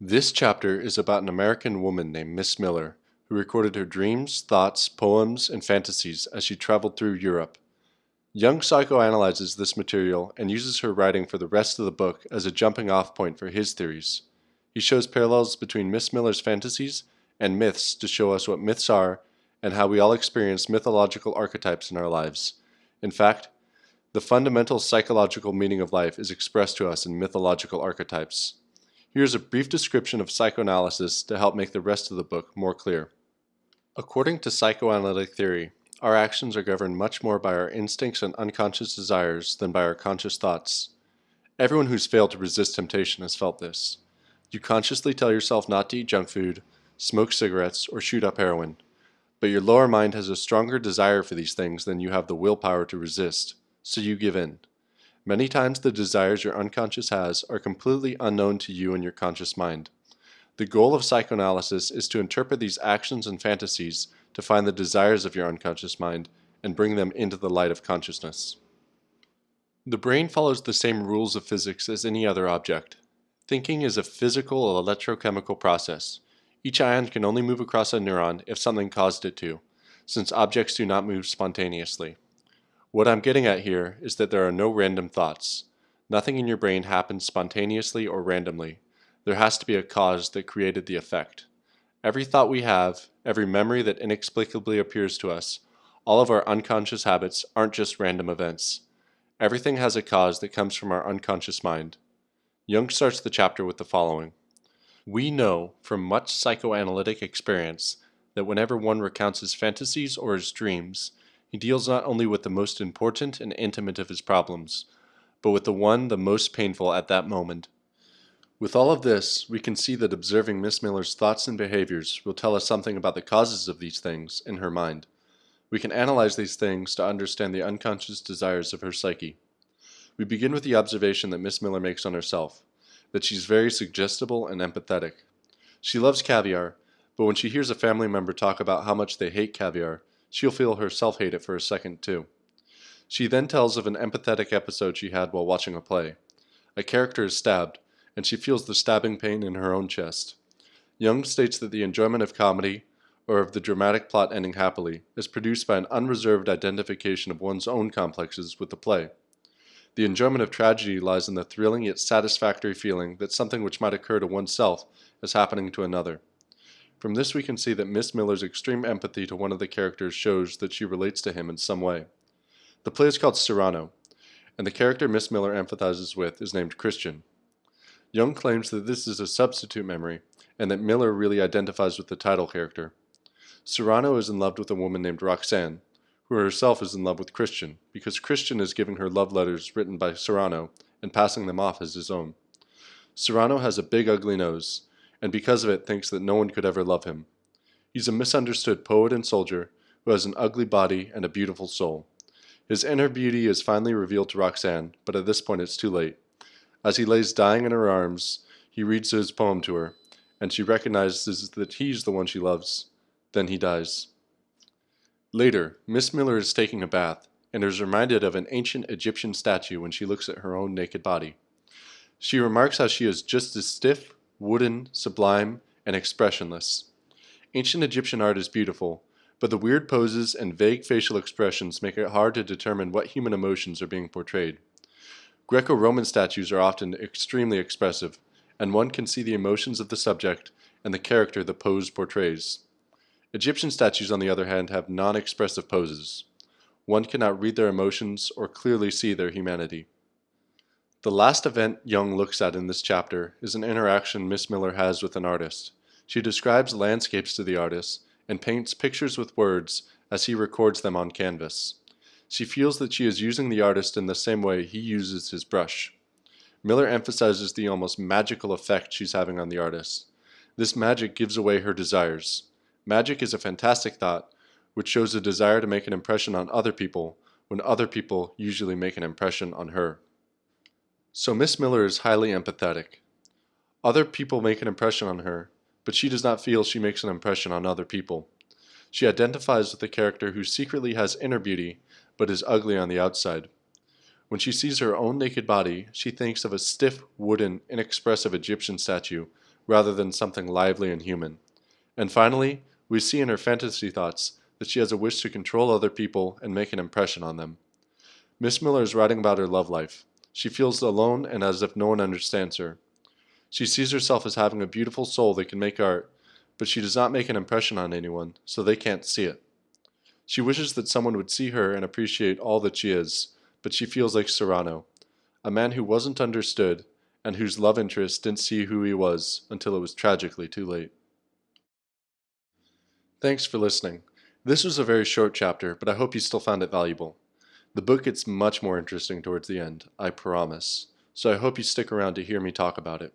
This chapter is about an American woman named Miss Miller, who recorded her dreams, thoughts, poems, and fantasies as she traveled through Europe. Jung psychoanalyzes this material and uses her writing for the rest of the book as a jumping off point for his theories. He shows parallels between Miss Miller's fantasies and myths to show us what myths are and how we all experience mythological archetypes in our lives. In fact, the fundamental psychological meaning of life is expressed to us in mythological archetypes. Here's a brief description of psychoanalysis to help make the rest of the book more clear. According to psychoanalytic theory, our actions are governed much more by our instincts and unconscious desires than by our conscious thoughts. Everyone who's failed to resist temptation has felt this. You consciously tell yourself not to eat junk food, smoke cigarettes, or shoot up heroin, but your lower mind has a stronger desire for these things than you have the willpower to resist, so you give in. Many times the desires your unconscious has are completely unknown to you and your conscious mind. The goal of psychoanalysis is to interpret these actions and fantasies to find the desires of your unconscious mind and bring them into the light of consciousness. The brain follows the same rules of physics as any other object. Thinking is a physical or electrochemical process. Each ion can only move across a neuron if something caused it to, since objects do not move spontaneously. What I'm getting at here is that there are no random thoughts. Nothing in your brain happens spontaneously or randomly. There has to be a cause that created the effect. Every thought we have, every memory that inexplicably appears to us, all of our unconscious habits aren't just random events. Everything has a cause that comes from our unconscious mind. Jung starts the chapter with the following. We know from much psychoanalytic experience that whenever one recounts his fantasies or his dreams, he deals not only with the most important and intimate of his problems, but with the most painful at that moment. With all of this, we can see that observing Miss Miller's thoughts and behaviors will tell us something about the causes of these things in her mind. We can analyze these things to understand the unconscious desires of her psyche. We begin with the observation that Miss Miller makes on herself, that she's very suggestible and empathetic. She loves caviar, but when she hears a family member talk about how much they hate caviar, she'll feel herself hate it for a second too. She then tells of an empathetic episode she had while watching a play. A character is stabbed, and she feels the stabbing pain in her own chest. Jung states that the enjoyment of comedy, or of the dramatic plot ending happily, is produced by an unreserved identification of one's own complexes with the play. The enjoyment of tragedy lies in the thrilling yet satisfactory feeling that something which might occur to oneself is happening to another. From this we can see that Miss Miller's extreme empathy to one of the characters shows that she relates to him in some way. The play is called Cyrano, and the character Miss Miller empathizes with is named Christian. Jung claims that this is a substitute memory, and that Miller really identifies with the title character. Cyrano is in love with a woman named Roxanne, who herself is in love with Christian, because Christian is giving her love letters written by Cyrano and passing them off as his own. Cyrano has a big ugly nose, and because of it thinks that no one could ever love him. He's a misunderstood poet and soldier who has an ugly body and a beautiful soul. His inner beauty is finally revealed to Roxanne, but at this point it's too late. As he lays dying in her arms, he reads his poem to her, and she recognizes that he's the one she loves. Then he dies. Later, Miss Miller is taking a bath, and is reminded of an ancient Egyptian statue when she looks at her own naked body. She remarks how she is just as stiff, wooden, sublime, and expressionless. Ancient Egyptian art is beautiful, but the weird poses and vague facial expressions make it hard to determine what human emotions are being portrayed. Greco-Roman statues are often extremely expressive, and one can see the emotions of the subject and the character the pose portrays. Egyptian statues, on the other hand, have non-expressive poses. One cannot read their emotions or clearly see their humanity. The last event Jung looks at in this chapter is an interaction Miss Miller has with an artist. She describes landscapes to the artist and paints pictures with words as he records them on canvas. She feels that she is using the artist in the same way he uses his brush. Miller emphasizes the almost magical effect she's having on the artist. This magic gives away her desires. Magic is a fantastic thought, which shows a desire to make an impression on other people when other people usually make an impression on her. So Miss Miller is highly empathetic. Other people make an impression on her, but she does not feel she makes an impression on other people. She identifies with a character who secretly has inner beauty, but is ugly on the outside. When she sees her own naked body, she thinks of a stiff, wooden, inexpressive Egyptian statue rather than something lively and human. And finally, we see in her fantasy thoughts that she has a wish to control other people and make an impression on them. Miss Miller is writing about her love life. She feels alone and as if no one understands her. She sees herself as having a beautiful soul that can make art, but she does not make an impression on anyone, so they can't see it. She wishes that someone would see her and appreciate all that she is, but she feels like Serrano, a man who wasn't understood and whose love interest didn't see who he was until it was tragically too late. Thanks for listening. This was a very short chapter, but I hope you still found it valuable. The book gets much more interesting towards the end, I promise, so I hope you stick around to hear me talk about it.